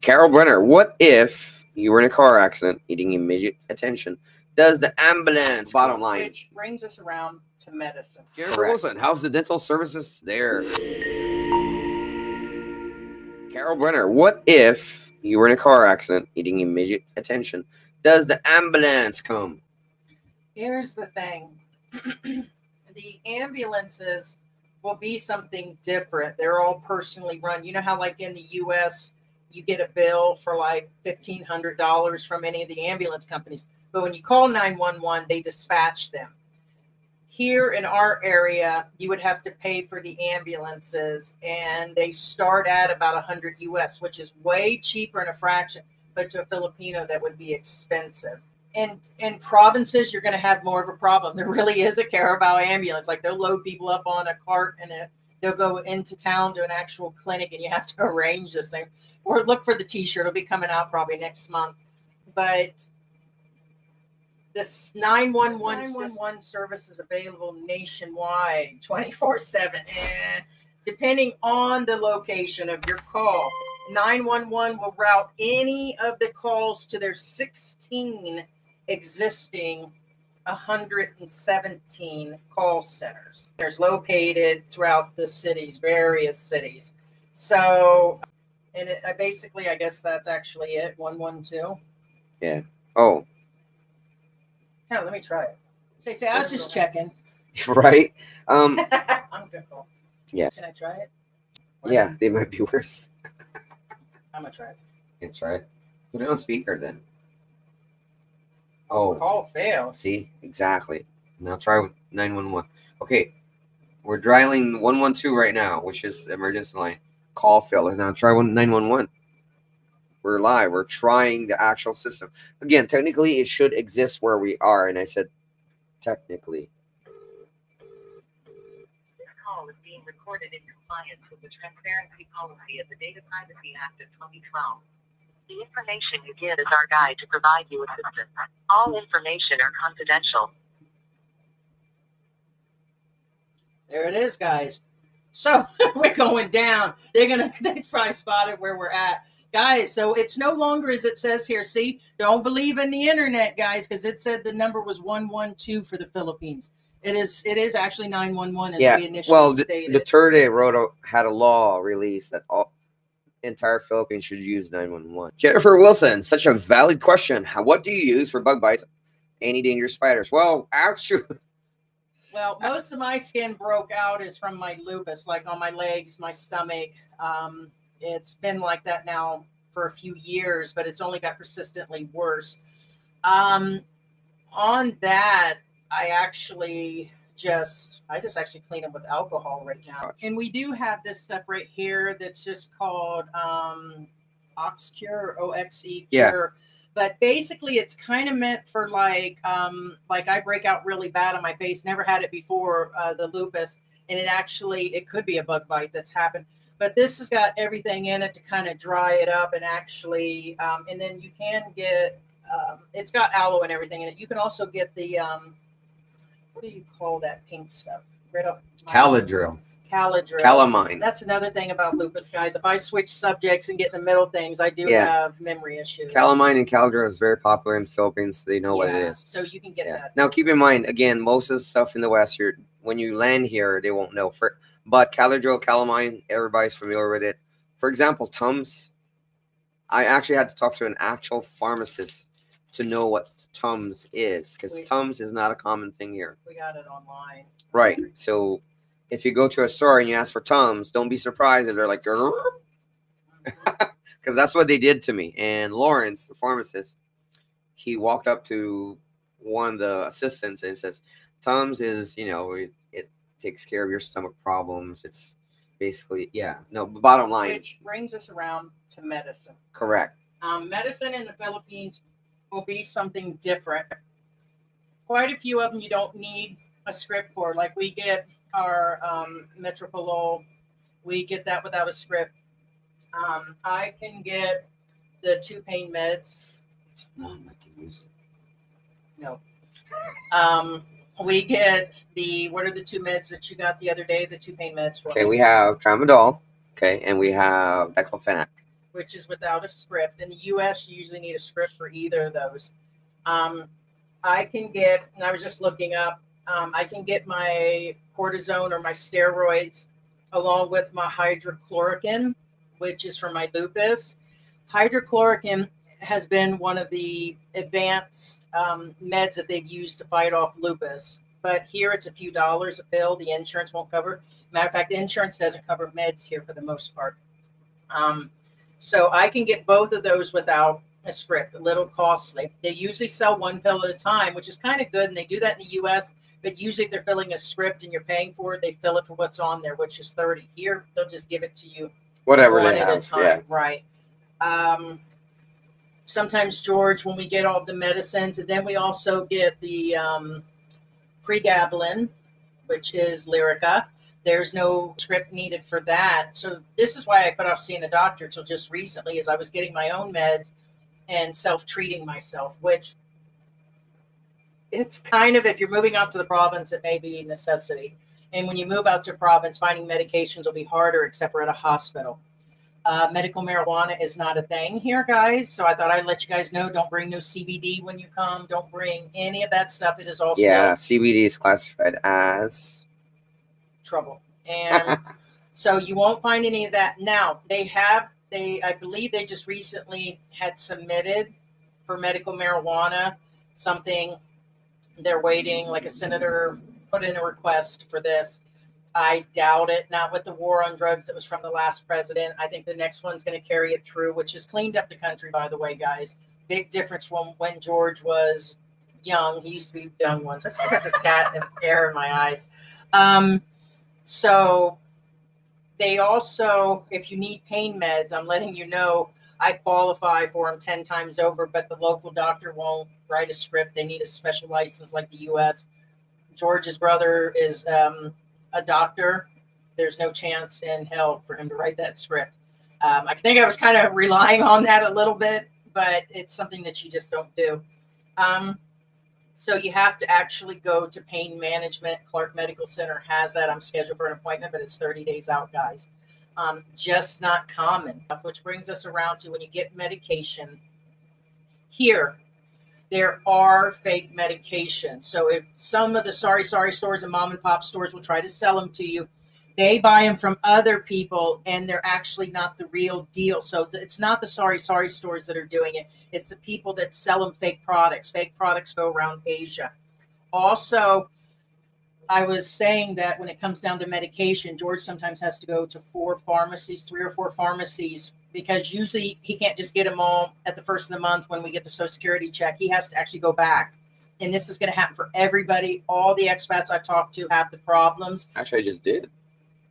Carol Brenner, what if you were in a car accident needing immediate attention? Does the ambulance bottom line? Which brings us around to medicine. Jennifer Wilson, how's the dental services there? Carol Brenner, what if you were in a car accident needing immediate attention? Does the ambulance come? Here's the thing. The ambulances will be something different. They're all personally run. You know how like in the US you get a bill for like $1,500 from any of the ambulance companies, but when you call 911 they dispatch them. Here in our area you would have to pay for the ambulances, and they start at about 100 US, which is way cheaper in a fraction, but to a Filipino that would be expensive. And in provinces, you're going to have more of a problem. There really is a Carabao ambulance. Like they'll load people up on a cart and they'll go into town to an actual clinic, and you have to arrange this thing. Or look for the T-shirt. It'll be coming out probably next month. But this 911 service is available nationwide, 24/7. Depending on the location of your call, 911 will route any of the calls to their 16 existing 117 call centers. There's located throughout the cities, various cities. So, and basically, I guess that's actually it. 112. Yeah. Oh. Yeah, let me try it. Say, I was just checking. Right. I'm good. Yes. Can I try it? Yeah, they might be worse. I'm gonna try it. You can try it. Put it on speaker then. Oh. Call failed. See? Exactly. Now try with 911. Okay. We're dialing 112 right now, which is the emergency line. Call failed. Now try 911. We're live. We're trying the actual system. Again, technically it should exist where we are, and I said technically. This call is being recorded in compliance with the Transparency Policy of the Data Privacy Act of 2012. The information you give is our guide to provide you assistance. All information are confidential. There it is, guys. So we're going down. They probably spotted where we're at. Guys, so it's no longer as it says here. See, don't believe in the internet, guys, because it said the number was 112 for the Philippines. It is actually 911 as we initially stated. Duterte had a law released that all entire Philippines should use 911. Jennifer Wilson, such a valid question. What do you use for bug bites? Any dangerous spiders? Well, actually, most of my skin broke out is from my lupus, like on my legs, my stomach. It's been like that now for a few years, but it's only got persistently worse. On that, I just actually clean them with alcohol right now. And we do have this stuff right here that's just called Oxcure, OXE cure. Yeah. But basically it's kind of meant for like I break out really bad on my face, never had it before, the lupus, and it could be a bug bite that's happened. But this has got everything in it to kind of dry it up, and actually, and then you can get, it's got aloe and everything in it. You can also get the, what do you call that pink stuff? Right off. Caladril. Calamine. That's another thing about lupus, guys. If I switch subjects and get in the middle things, I do have memory issues. Calamine and Caladril is very popular in the Philippines. They know what it is. So you can get that. Now, keep in mind, again, most of the stuff in the West, when you land here, they won't know. But Caladril, Calamine, everybody's familiar with it. For example, Tums. I actually had to talk to an actual pharmacist to know what Tums is, because Tums is not a common thing here. We got it online. Right. So if you go to a store and you ask for Tums, don't be surprised if they're like, because that's what they did to me. And Lawrence, the pharmacist, he walked up to one of the assistants and says, Tums is, it takes care of your stomach problems. It's basically, bottom line. Which brings us around to medicine. Correct. Medicine in the Philippines will be something different. Quite a few of them you don't need a script for. Like we get our Metropolol, we get that without a script. I can get the 2 pain meds. It's not like you use it. No. We get what are the 2 meds that you got the other day? The 2 pain meds for. Okay, we have Tramadol. Okay, and we have Diclofenac. which is without a script. In the US, you usually need a script for either of those. I can get, and I was just looking up, I can get my cortisone or my steroids along with my hydrochloroquine, which is for my lupus. Hydrochloroquine has been one of the advanced meds that they've used to fight off lupus. But here it's a few dollars a pill. The insurance won't cover. Matter of fact, the insurance doesn't cover meds here for the most part. So I can get both of those without a script, a little costly. They usually sell one pill at a time, which is kind of good. And they do that in the US. But usually if they're filling a script and you're paying for it, they fill it for what's on there, which is 30. Here, they'll just give it to you Whatever one they at have. a time. Yeah. Right. Sometimes, George, when we get all the medicines, and then we also get the pregabalin, which is Lyrica. There's no script needed for that. So this is why I put off seeing a doctor until just recently, as I was getting my own meds and self-treating myself, which it's kind of, if you're moving out to the province, it may be a necessity. And when you move out to province, finding medications will be harder, except for at a hospital. Medical marijuana is not a thing here, guys. So I thought I'd let you guys know. Don't bring no CBD when you come. Don't bring any of that stuff. It is also CBD is classified as trouble. And so you won't find any of that. Now, I believe they just recently had submitted for medical marijuana something. They're waiting, like a senator put in a request for this. I doubt it. Not with the war on drugs that was from the last president. I think the next one's going to carry it through, which has cleaned up the country, by the way, guys. Big difference from when George was young. He used to be young once. I still got this cat and hair in my eyes. So they also, if you need pain meds, I'm letting you know, I qualify for them 10 times over, but the local doctor won't write a script. They need a special license like the U.S. George's brother is a doctor. There's no chance in hell for him to write that script. I think I was kind of relying on that a little bit, but it's something that you just don't do. So you have to actually go to pain management. Clark Medical Center has that. I'm scheduled for an appointment, but it's 30 days out, guys. Just not common, which brings us around to when you get medication here, there are fake medications. So if some of the sorry stores and mom and pop stores will try to sell them to you, they buy them from other people and they're actually not the real deal. So it's not the sorry stores that are doing it. It's the people that sell them fake products. Fake products go around Asia. Also, I was saying that when it comes down to medication, George sometimes has to go to 3 or 4 pharmacies, because usually he can't just get them all at the first of the month when we get the Social Security check. He has to actually go back. And this is going to happen for everybody. All the expats I've talked to have the problems. Actually, I just did.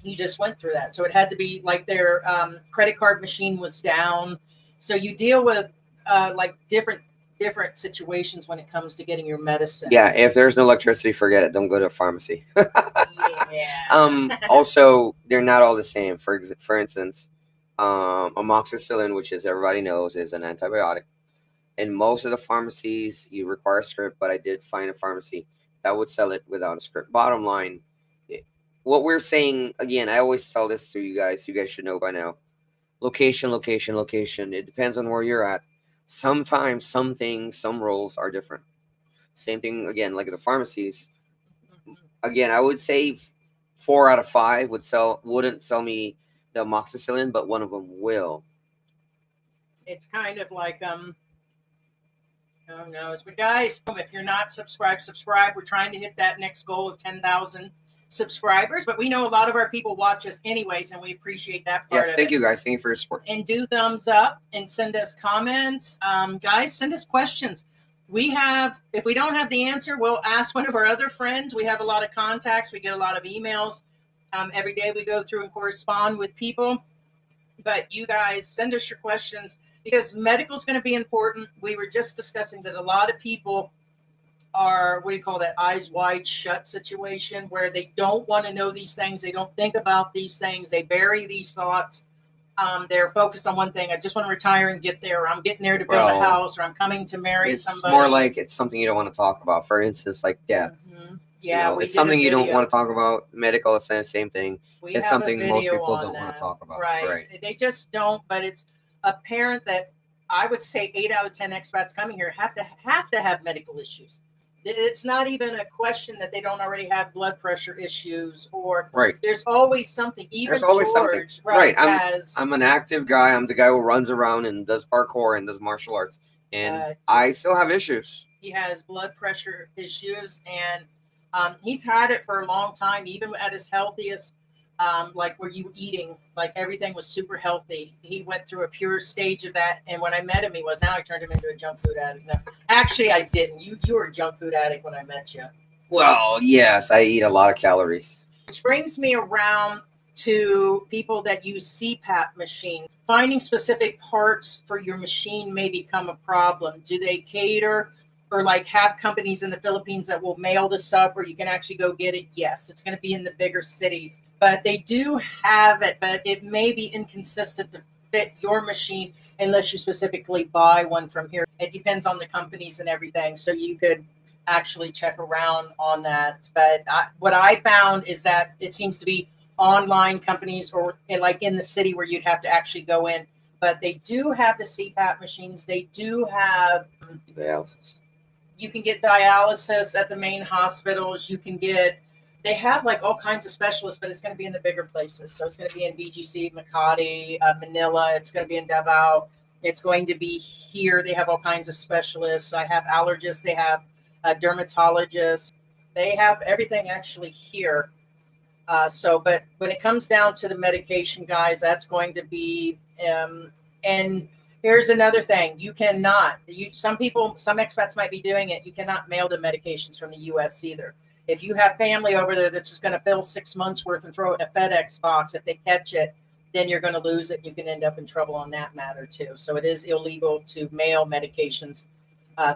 You just went through that. So it had to be like their credit card machine was down. So you deal with like different situations when it comes to getting your medicine. Yeah, if there's no electricity, forget it. Don't go to a pharmacy. Yeah. Also, they're not all the same. For instance, amoxicillin, which is everybody knows is an antibiotic. In most of the pharmacies, you require a script, but I did find a pharmacy that would sell it without a script. Bottom line, what we're saying, again, I always tell this to you guys. You guys should know by now. Location. It depends on where you're at. Sometimes some things, some roles are different. Same thing, again, like at the pharmacies. Again, I would say 4 out of 5 wouldn't sell me the amoxicillin, but one of them will. It's kind of like who knows? But guys, if you're not subscribed. We're trying to hit that next goal of 10,000 subscribers, but we know a lot of our people watch us anyways, and we appreciate that part. Yes, thank you guys. Thank you for your support. And do thumbs up and send us comments. Guys, send us questions. If we don't have the answer, we'll ask one of our other friends. We have a lot of contacts. We get a lot of emails. Every day we go through and correspond with people. But you guys, send us your questions, because medical is going to be important. We were just discussing that a lot of people are, eyes wide shut situation, where they don't want to know these things. They don't think about these things. They bury these thoughts. They're focused on one thing. I just want to retire and get there. Or I'm getting there to build a house, or I'm coming to marry somebody. It's more like it's something you don't want to talk about. For instance, like death. Mm-hmm. Yeah, it's something you don't want to talk about. Medical is the same thing. It's something most people don't want to talk about. Right. They just don't, but it's a parent that I would say 8 out of 10 expats coming here have to have medical issues. It's not even a question that they don't already have blood pressure issues, or Right. there's always something. Even There's always George, something. Right. has. I'm an active guy. I'm the guy who runs around and does parkour and does martial arts, and I still have issues. He has blood pressure issues, and he's had it for a long time, even at his healthiest. Like, were you eating, like everything was super healthy. He went through a pure stage of that, and when I met him, he was. Now I turned him into a junk food addict. No, actually, I didn't. You were a junk food addict when I met you. Well, yes, I eat a lot of calories. Which brings me around to people that use CPAP machine. Finding specific parts for your machine may become a problem. Do they cater or like have companies in the Philippines that will mail the stuff, or you can actually go get it? Yes, it's going to be in the bigger cities, but they do have it, but it may be inconsistent to fit your machine unless you specifically buy one from here. It depends on the companies and everything. So you could actually check around on that. But what I found is that it seems to be online companies, or like in the city where you'd have to actually go in. But they do have the CPAP machines. They do have dialysis. You can get dialysis at the main hospitals. They have like all kinds of specialists, but it's going to be in the bigger places. So it's going to be in BGC, Makati, Manila. It's going to be in Davao. It's going to be here. They have all kinds of specialists. I have allergists. They have dermatologists. They have everything actually here. But when it comes down to the medication, guys, that's going to be, and here's another thing. You cannot, some expats might be doing it. You cannot mail the medications from the U.S. either. If you have family over there that's just going to fill 6 months worth and throw it in a FedEx box, if they catch it, then you're going to lose it. You can end up in trouble on that matter too. So it is illegal to mail medications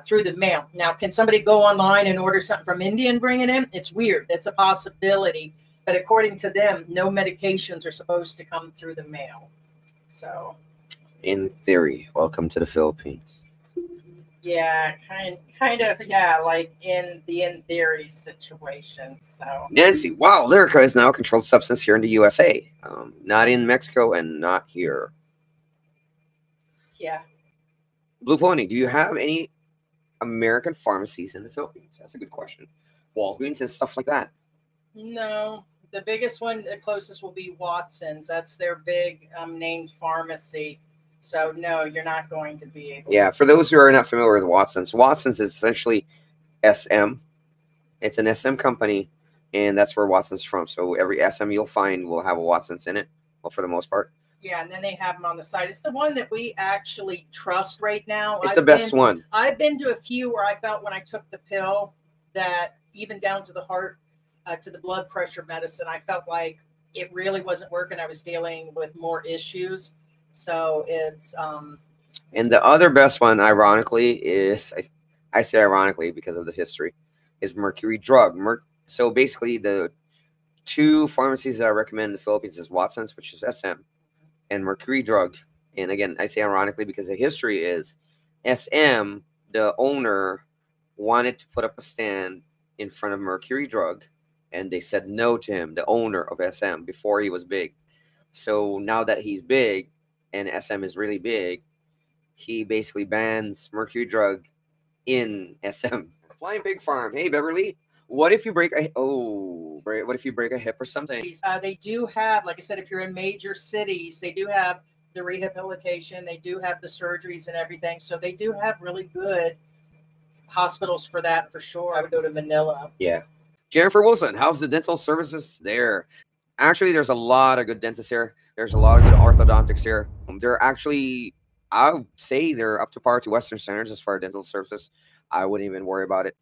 through the mail. Now, can somebody go online and order something from India and bring it in? It's weird. It's a possibility. But according to them, no medications are supposed to come through the mail. So, in theory, welcome to the Philippines. Yeah, kind of, yeah, like in theory situation. So, Nancy, wow, Lyrica is now a controlled substance here in the USA, not in Mexico and not here. Yeah. Blue Pony, do you have any American pharmacies in the Philippines? That's a good question. Walgreens and stuff like that. No, the biggest one, the closest will be Watson's. That's their big named pharmacy. So no, you're not going to be able. Yeah, for those who are not familiar with Watson's, Watson's is essentially SM. It's an SM company, and that's where Watson's is from. So every SM you'll find will have a Watson's in it, well, for the most part. Yeah, and then they have them on the side. It's the one that we actually trust right now. It's the best one. I've been to a few where I felt when I took the pill that even down to the heart, to the blood pressure medicine, I felt like it really wasn't working. I was dealing with more issues. So it's and the other best one, ironically, is I say ironically because of the history, is Mercury Drug. So basically, the two pharmacies that I recommend in the Philippines is Watson's, which is SM, and Mercury Drug. And again, I say ironically because the history is SM, the owner wanted to put up a stand in front of Mercury Drug, and they said no to him, the owner of SM, before he was big. So now that he's big and SM is really big, he basically bans Mercury Drug in SM. Flying Pig Farm. Hey, Beverly, what if you break a hip or something? They do have, like I said, if you're in major cities, they do have the rehabilitation. They do have the surgeries and everything. So they do have really good hospitals for that, for sure. I would go to Manila. Yeah. Jennifer Wilson, how's the dental services there? Actually, there's a lot of good dentists here. There's a lot of good orthodontics here. They're actually, I would say they're up to par to Western standards as far as dental services. I wouldn't even worry about it.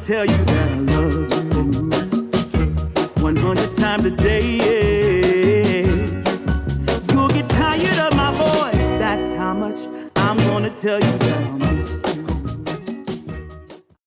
tell you that I love you 100 times a day. You'll get tired of my voice. That's how much I'm gonna tell you.